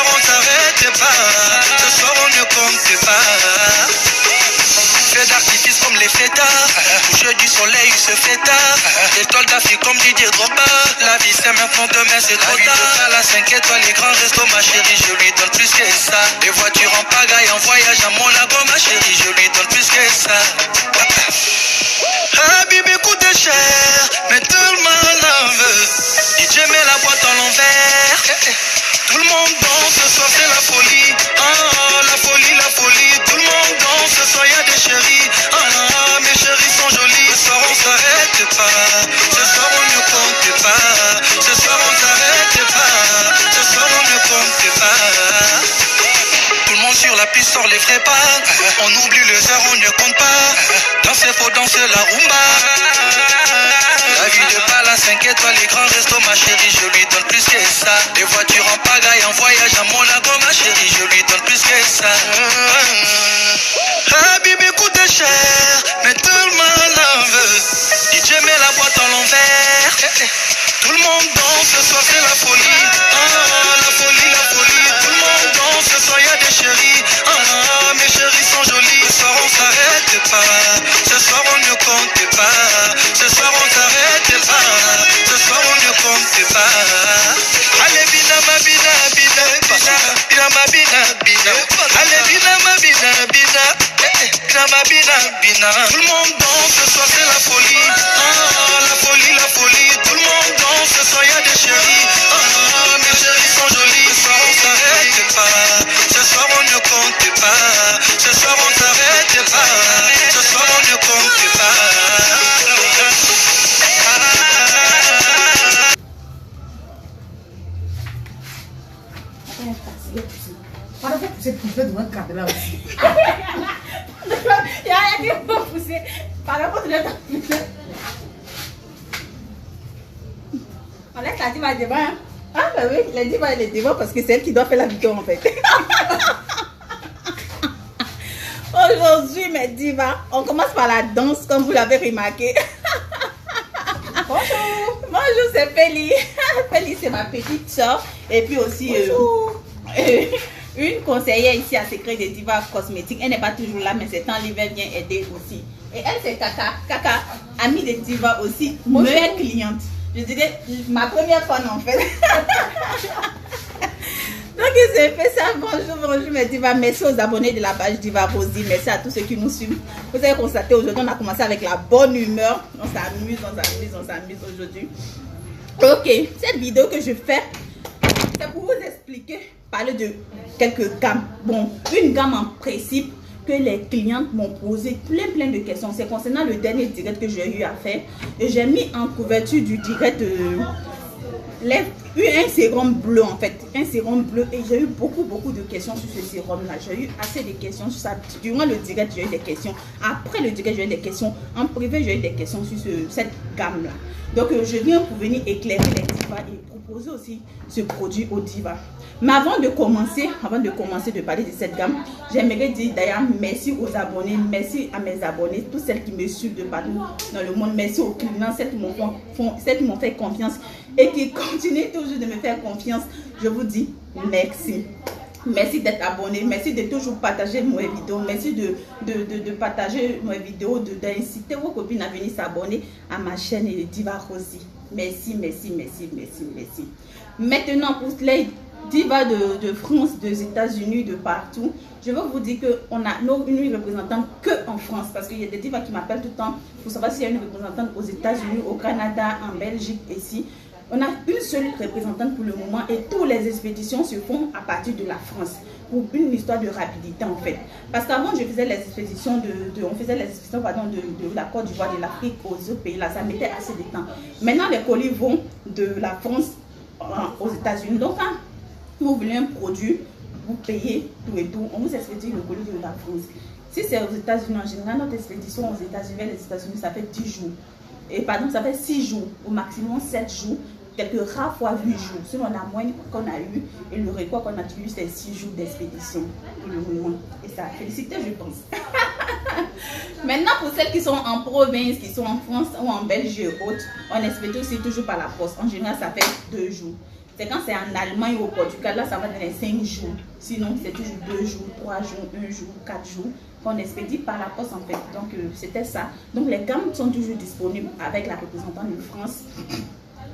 soir on s'arrête pas. Ce soir on ne compte pas. Feux d'artifice comme les fêtards. Coucher du soleil se fait tard. Étoile d'Afrique comme Didier Drogba. La vie c'est maintenant, demain c'est trop tard. À la 5 étoiles, les grands restos, ma chérie, je lui donne plus que ça. Les voitures en pagaille, en voyage à Monaco, ma chérie, je lui donne plus que ça. Habibi coûte cher, mais tout le monde en veut. DJ met la boîte à l'envers. Tout le monde danse, ce soir c'est la folie. Ah, la folie, la folie. Tout le monde danse, ce soir y'a des chéris. Ah, mes chéris sont jolis. Ce soir on s'arrête pas. Ce soir on ne compte pas. Ce soir on s'arrête pas. Ce soir on ne compte pas. Tout le monde sur la piste sort les vrais pas. On oublie les heures, on ne compte pas. Danser faut danser la rumba. La vie de pas 5 étoiles, les grands restos, ma chérie, je lui donne plus que ça. Les voitures en pagaille, en voyage à Monaco, ma chérie, je lui donne plus que ça. Habibi coûte cher, mais tout le monde en veut. DJ met la boîte à l'envers. Tout le monde danse, ce soir c'est la folie. Ah, la folie, la folie. Tout le monde danse, ce soir y'a des chéris. Ah, mes chéris sont jolis. Ce soir on s'arrête pas. Ce soir on ne compte pas. Ce soir on s'arrête pas. Ce soir on ne compte pas. Allez bina ma bina bina bina bina ma bina bina. Allez bina ma bina bina bina ma bina bina. Tout le monde danse, ce soir c'est la folie. Ah, la folie, la folie. Tout le monde danse, ce soir y'a des chéris. Ah, mes chéris sont jolis. Ce soir on s'arrête pas. Ce soir on ne compte pas. Ce soir on s'arrête pas. Ce soir on ne compte pas. Para de pousser tout fait devant le cadre là aussi. Il y a rien qui peut pousser. Par rapport à l'autre. On laisse la diva devant. Hein? Ah bah oui, la diva elle est devant parce que c'est elle qui doit faire la vidéo en fait. Aujourd'hui mes divas, on commence par la danse comme vous l'avez remarqué. Bonjour. Bonjour, c'est Félie. Félie c'est ma petite soeur. Et puis aussi une conseillère ici à Secret des Divas Cosmétiques. Elle n'est pas toujours là, mais c'est temps l'hiver vient aider aussi. Et elle c'est Kaka. Kaka, amie des divas aussi, meilleure cliente. Je dirais ma première fan en fait. Donc il s'est fait ça. Bonjour, bonjour mes divas. Merci aux abonnés de la page Diva Rosie. Merci à tous ceux qui nous suivent. Vous avez constaté aujourd'hui, on a commencé avec la bonne humeur. On s'amuse, on s'amuse, on s'amuse aujourd'hui. Ok, cette vidéo que je fais, c'est pour vous expliquer, parler de quelques gammes. Bon, une gamme en principe que les clientes m'ont posé plein de questions. C'est concernant le dernier direct que j'ai eu à faire. Et j'ai mis en couverture du direct un sérum bleu en fait. Un sérum bleu. Et j'ai eu beaucoup de questions sur ce sérum là. J'ai eu assez de questions sur ça. Durant le direct, j'ai eu des questions. Après le direct, j'ai eu des questions. En privé, j'ai eu des questions sur cette gamme là. Donc je viens pour venir éclairer les divas et proposer aussi ce produit aux divas. Mais avant de commencer de parler de cette gamme, j'aimerais dire d'ailleurs merci aux abonnés, merci à mes abonnés, toutes celles qui me suivent de partout dans le monde, merci aux clients, celles qui m'ont fait confiance et qui continuent toujours de me faire confiance. Je vous dis merci. Merci d'être abonné, merci de toujours partager mes vidéos, merci de partager mes vidéos, d'inciter vos copines à venir s'abonner à ma chaîne Diva Rosie. Merci. Maintenant, pour les divas de France, des États-Unis, de partout, je veux vous dire qu'on a une représentante que en France, parce qu'il y a des divas qui m'appellent tout le temps pour savoir s'il y a une représentante aux États-Unis, au Canada, en Belgique, ici. On a une seule représentante pour le moment et toutes les expéditions se font à partir de la France pour une histoire de rapidité en fait. Parce qu'avant je faisais les expéditions de la Côte d'Ivoire, de l'Afrique aux autres pays là, ça mettait assez de temps. Maintenant les colis vont de la France aux États-Unis. Donc quand vous voulez un produit, vous payez tout et tout, on vous expédie le colis de la France. Si c'est aux États-Unis en général, notre expédition aux États-Unis, les États-Unis, ça fait 10 jours. Et pardon, ça fait 6 jours, au maximum 7 jours, quelques rares fois 8 jours. Sinon, la moyenne qu'on a eu et le record qu'on a eu, c'est 6 jours d'expédition pour le moment. Et ça a félicité, je pense. Maintenant, pour celles qui sont en province, qui sont en France ou en Belgique et autres, on expédie aussi toujours par la poste. En général, ça fait 2 jours. C'est quand c'est en Allemagne ou au Portugal, là ça va dans les 5 jours. Sinon c'est toujours 2 jours, 3 jours, 1 jour, 4 jours qu'on expédie par la poste en fait. Donc c'était ça. Donc les gammes sont toujours disponibles avec la représentante de France.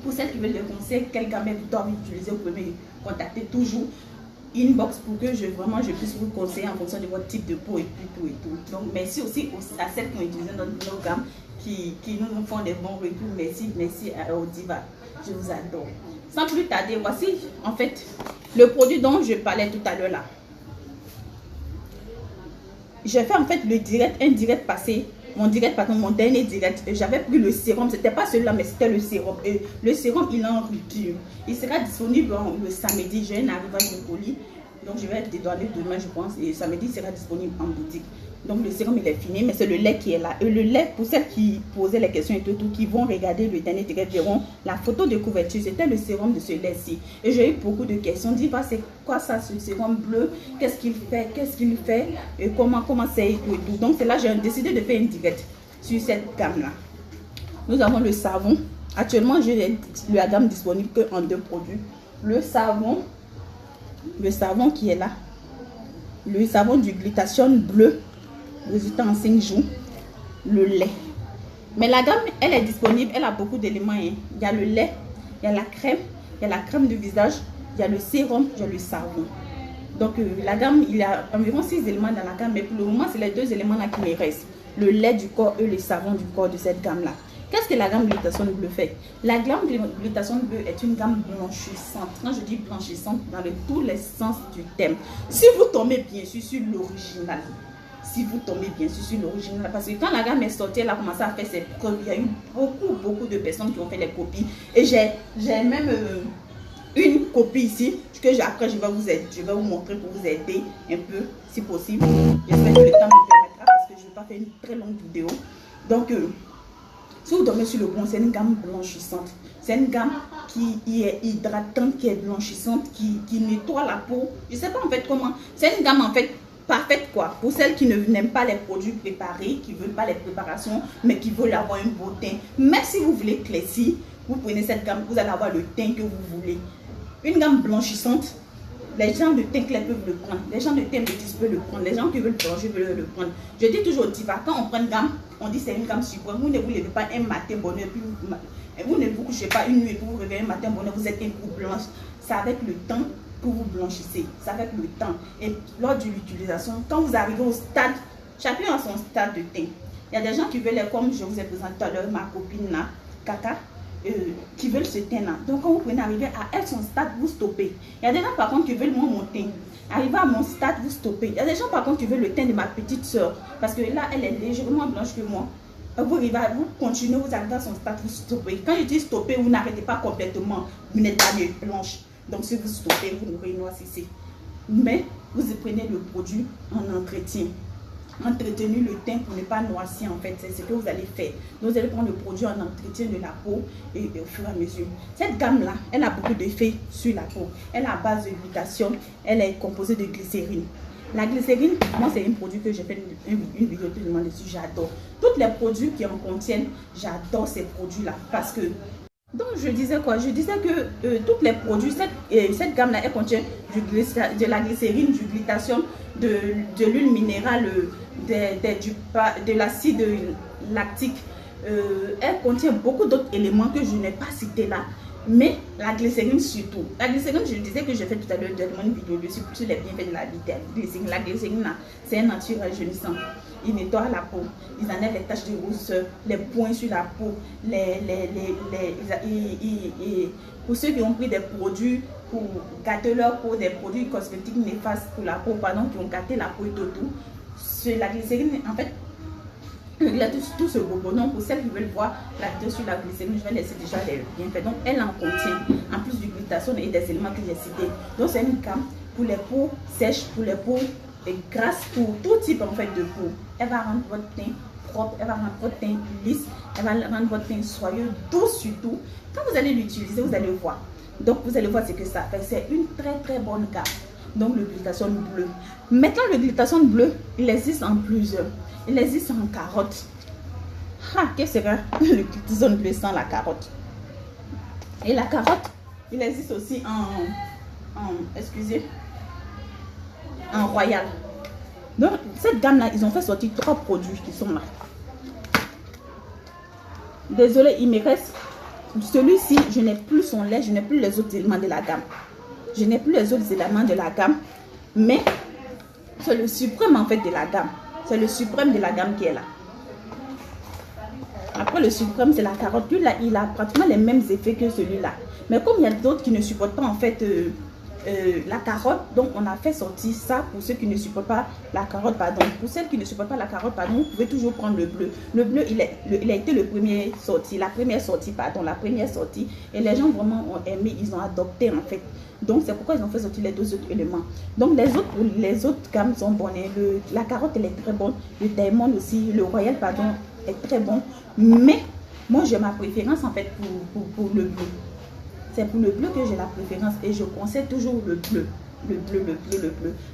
Pour celles qui veulent des conseils, quelle gamme vous doivent utiliser, vous pouvez me contacter toujours inbox pour que je puisse vous conseiller en fonction de votre type de peau et tout. Donc merci aussi à celles qui ont utilisé nos gammes, qui nous font des bons retours. Merci aux divas. Je vous adore. Sans plus tarder, voici en fait le produit dont je parlais tout à l'heure là. J'ai fait en fait un direct passé. Mon dernier direct, j'avais pris le sérum, c'était pas celui-là, mais c'était le sérum. Et le sérum, il est en rupture. Il sera disponible le samedi. J'ai un arrivage de colis, donc je vais dédouaner demain, je pense. Et samedi, il sera disponible en boutique. Donc le sérum, il est fini, mais c'est le lait qui est là. Et le lait, pour celles qui posaient les questions et tout, qui vont regarder le dernier direct, verront la photo de couverture. C'était le sérum de ce lait-ci. Et j'ai eu beaucoup de questions. Dis, c'est quoi ça, ce sérum bleu? Qu'est-ce qu'il fait? Et comment c'est et tout. Donc c'est là j'ai décidé de faire une direct sur cette gamme-là. Nous avons le savon. Actuellement, j'ai la gamme disponible que en 2 produits. Le savon qui est là. Le savon du glutathion bleu. Résultat en 5 jours. Le lait. Mais la gamme, elle est disponible. Elle a beaucoup d'éléments. Hein. Il y a le lait, il y a la crème, il y a la crème de visage, il y a le sérum, il y a le savon. Donc la gamme, il y a environ 6 éléments dans la gamme. Mais pour le moment, c'est les 2 éléments là qui me restent. Le lait du corps et le savon du corps de cette gamme là. Qu'est-ce que la gamme glutathion bleu fait? La gamme glutathion bleu est une gamme blanchissante. Quand je dis blanchissante, dans tous les sens du terme. Si vous tombez bien sûr sur l'original, parce que quand la gamme est sortie, elle a commencé à faire ses preuves. Il y a eu beaucoup de personnes qui ont fait les copies. Et j'ai même une copie ici que après je vais vous montrer pour vous aider un peu si possible. J'espère que le temps me permettra parce que je ne vais pas faire une très longue vidéo. Donc si vous dormez sur le bon, c'est une gamme blanchissante. C'est une gamme qui est hydratante, qui est blanchissante, qui nettoie la peau. Je ne sais pas en fait comment. C'est une gamme en fait parfaite quoi. Pour celles qui n'aiment pas les produits préparés, qui ne veulent pas les préparations, mais qui veulent avoir un beau teint. Même si vous voulez éclaircir, vous prenez cette gamme, vous allez avoir le teint que vous voulez. Une gamme blanchissante, les gens de teint clair peuvent le prendre. Les gens de teint métis peuvent le prendre. Les gens qui veulent blanchir peuvent le prendre. Je dis toujours aux divas, quand on prend une gamme, on dit c'est une gamme suprême. Vous ne vous levez pas un matin bonheur, puis vous ne vous couchez pas une nuit pour vous réveiller un matin bonheur, vous êtes un coup blanche. C'est avec le temps que vous blanchissez. C'est avec le temps. Et lors de l'utilisation, quand vous arrivez au stade, chacun a son stade de teint. Il y a des gens qui veulent, comme je vous ai présenté tout à l'heure, ma copine là, Kaka, qui veulent ce teint là. Donc quand vous prenez arriver à elle son stade, vous stoppez. Il y a des gens par contre qui veulent moi mon teint. Arriver à mon stade, vous stoppez. Il y a des gens par contre qui veulent le teint de ma petite soeur. Parce que là, elle est légèrement blanche que moi. Vous continuez, vous arrivez à son stade, vous stoppez. Quand je dis stopper, vous n'arrêtez pas complètement. Vous n'êtes pas blanche. Donc si vous stoppez, vous n'aurez noircissez. Mais vous prenez le produit en entretien. Entretenir le teint pour ne pas noircir en fait, c'est ce que vous allez faire. Donc vous allez prendre le produit en entretien de la peau et au fur et à mesure. Cette gamme là, elle a beaucoup d'effets sur la peau. Elle est à base de glutathion, elle est composée de glycérine. La glycérine, moi c'est un produit que j'ai fait une vidéo tout dessus, j'adore. Tous les produits qui en contiennent, j'adore ces produits là parce que... Donc je disais quoi? Je disais que tous les produits, cette gamme là, elle contient de la glycérine, du glutathion, de l'huile minérale, de l'acide lactique. Elle contient beaucoup d'autres éléments que je n'ai pas cités là. Mais la glycérine surtout. La glycérine, je disais que j'ai fait tout à l'heure une vidéo dessus sur les bienfaits de la glycérine. La glycérine, c'est un anti-rajeunissant. Il nettoie la peau, il enlève les taches de rousseur, les points sur la peau, pour ceux qui ont pris des produits pour gâter leur peau, des produits cosmétiques néfastes pour la peau, pardon, qui ont gâté la peau et tout. La glycérine, en fait, il y a tout ce bobo. Donc, pour celles qui veulent voir la vidéo sur la glycérine, je vais laisser déjà les bienfaits. Donc, elle en contient, en plus du glutathion et des éléments que j'ai cités. Donc, c'est une gamme pour les peaux sèches, pour les peaux grasses, pour tout type en fait de peau. Elle va rendre votre teint propre, elle va rendre votre teint lisse, elle va rendre votre teint soyeux, doux surtout. Quand vous allez l'utiliser, vous allez voir. Donc, vous allez voir ce que ça fait. C'est une très bonne gamme. Donc, le glutathion bleu. Maintenant, le glutathion bleu, il existe en plusieurs. Il existe en carotte. Ah, qu'est-ce que c'est le glutathion bleu sans la carotte? Et la carotte, Il existe aussi excusez, en royal. Donc, cette gamme-là, ils ont fait sortir 3 produits qui sont là. Désolé, il me reste celui-ci. Je n'ai plus son lait, je n'ai plus les autres éléments de la gamme. Je n'ai plus les autres éléments de la gamme. Mais c'est le suprême en fait de la gamme. C'est le suprême de la gamme qui est là. Après le suprême, c'est la carotte. Lui là, il a pratiquement les mêmes effets que celui-là. Mais comme il y a d'autres qui ne supportent pas en fait la carotte, donc on a fait sortir ça pour ceux qui ne supportent pas la carotte, pardon. Pour celles qui ne supportent pas la carotte, pardon, vous pouvez toujours prendre le bleu. Le bleu, il a été le premier sorti, la première sortie. Et les gens vraiment ont aimé, ils ont adopté en fait. Donc c'est pourquoi ils ont fait sortir les 2 autres éléments. Donc les autres gammes sont bonnes. La carotte, elle est très bonne. Le diamond aussi, le royal, pardon, est très bon. Mais moi, j'ai ma préférence en fait pour le bleu. C'est pour le bleu que j'ai la préférence et je conseille toujours le bleu. Le bleu.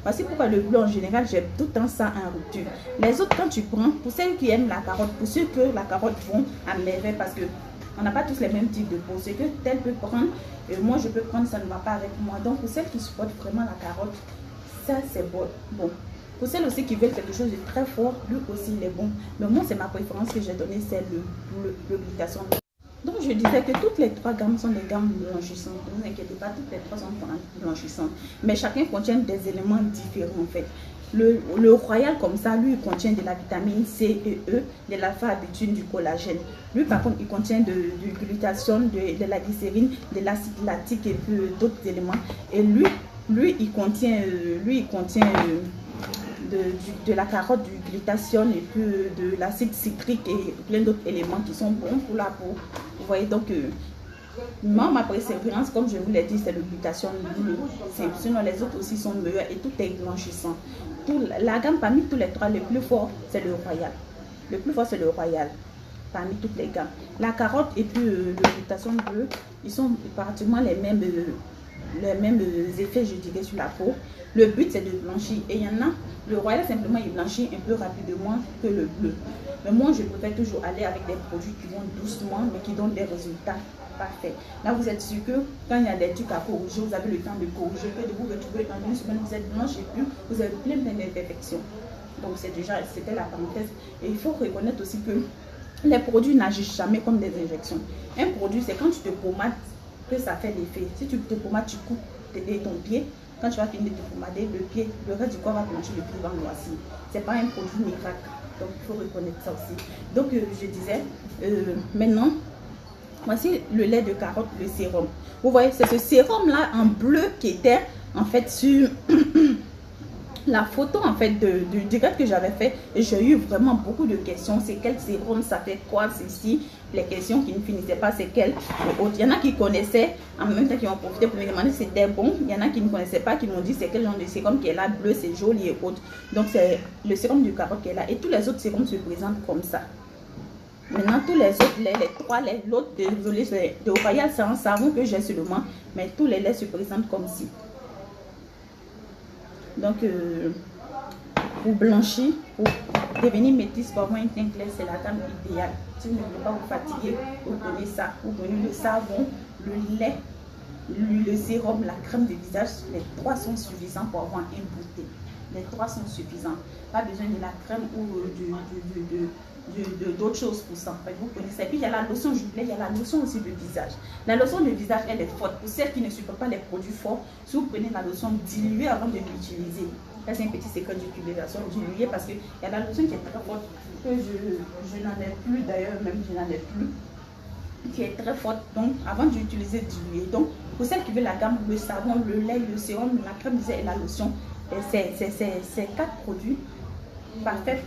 Voici pourquoi le bleu en général, j'aime tout le temps ça en rupture. Les autres, quand tu prends, pour celles qui aiment la carotte, pour ceux que la carotte vont à merveille parce que on n'a pas tous les mêmes types de peau. Ce que tel peut prendre, moi je peux prendre, ça ne va pas avec moi. Donc pour celles qui supportent vraiment la carotte, ça c'est bon. Pour celles aussi qui veulent quelque chose de très fort, lui aussi il est bon. Mais moi c'est ma préférence que j'ai donnée, c'est le glutation. Donc je disais que toutes les 3 gammes sont des gammes blanchissantes. Ne vous inquiétez pas, toutes les 3 sont blanchissantes. Mais chacun contient des éléments différents en fait. Le royal comme ça, lui il contient de la vitamine C et E, de l'alpha-arbutinine, du collagène. Lui par contre il contient du glutathion, de la glycérine, de l'acide lactique et puis d'autres éléments. Et lui il contient de la carotte, du glutathion et puis de l'acide citrique et plein d'autres éléments qui sont bons pour la peau. Vous voyez donc moi ma préférence comme je vous l'ai dit c'est le glutathion bleu. Sinon les autres aussi sont meilleurs et tout est blanchissant. La gamme parmi tous les 3 le plus fort c'est le royal. Le plus fort c'est le royal parmi toutes les gammes. La carotte et puis le glutathion bleu, ils sont pratiquement les mêmes effets je dirais sur la peau. Le but c'est de blanchir et il y en a, le royal simplement il blanchit un peu rapidement que le bleu. Mais moi je préfère toujours aller avec des produits qui vont doucement mais qui donnent des résultats parfaits. Là vous êtes sûr que quand il y a des trucs à corriger, vous avez le temps de corriger, que de vous retrouver dans une semaine vous êtes blanche et puis vous avez plein d'imperfections. Donc c'était la parenthèse. Et il faut reconnaître aussi que les produits n'agissent jamais comme des injections. Un produit c'est quand tu te pommades que ça fait l'effet. Si tu te pommades, tu coupes ton pied. Quand tu vas finir de te pomader, le reste du corps va blanchir, le pied va noircir. Ce n'est pas un produit miracle. Donc il faut reconnaître ça aussi. Donc je disais, maintenant, voici le lait de carotte, le sérum. Vous voyez, c'est ce sérum là en bleu qui était en fait sur la photo en fait du direct que j'avais fait. Et j'ai eu vraiment beaucoup de questions. C'est quel sérum, ça fait quoi ceci? Les questions qui ne finissaient pas, c'est quel autre. Il y en a qui connaissaient, en même temps qui ont profité pour me demander si c'était bon. Il y en a qui ne connaissaient pas, qui m'ont dit c'est quel genre de sérum qui est là, bleu, c'est joli et autres. Donc c'est le sérum du carotte qui est là. Et tous les autres sérums se présentent comme ça. Maintenant, tous les autres, l'autre, désolé, de royal, c'est un savon que j'ai seulement. Mais tous les laits se présentent comme ci. Donc, pour blanchir, pour devenir métisse, pour avoir un teint clair, c'est la gamme idéale. Si vous ne voulez pas vous fatiguer, vous prenez ça. Vous prenez le savon, le lait, le sérum, la crème de visage. Les 3 sont suffisants pour avoir un beauté. Les 3 sont suffisants. Pas besoin de la crème ou d'autres choses pour ça. Vous connaissez. Et puis il y a la lotion, je voulais, il y a la lotion aussi de visage. La lotion de visage, elle est forte. Pour celles qui ne supportent pas les produits forts, si vous prenez la lotion diluée avant de l'utiliser, là c'est un petit secret d'utilisation, diluée parce qu'il y a la lotion qui est très forte, que je n'en ai plus d'ailleurs, même je n'en ai plus, qui est très forte. Donc avant d'utiliser diluée. Donc pour celles qui veulent la gamme, le savon, le lait, le sérum, la crème visage et la lotion, c'est 4 produits parfait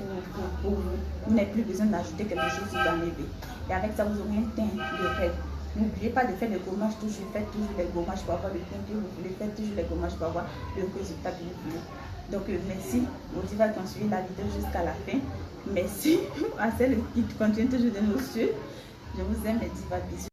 pour vous. Vous n'avez plus besoin d'ajouter quelque chose dans les baies. Et avec ça, vous aurez un teint de rêve. N'oubliez pas de faire les gommages toujours. Faites toujours les gommages pour avoir le teint que vous voulez. Faites toujours les gommages pour avoir le résultat que vous voulez. Donc, merci aux divas qui ont suivi la vidéo jusqu'à la fin. Merci à celles qui continuent toujours de nous suivre. Je vous aime les divas. Bisous.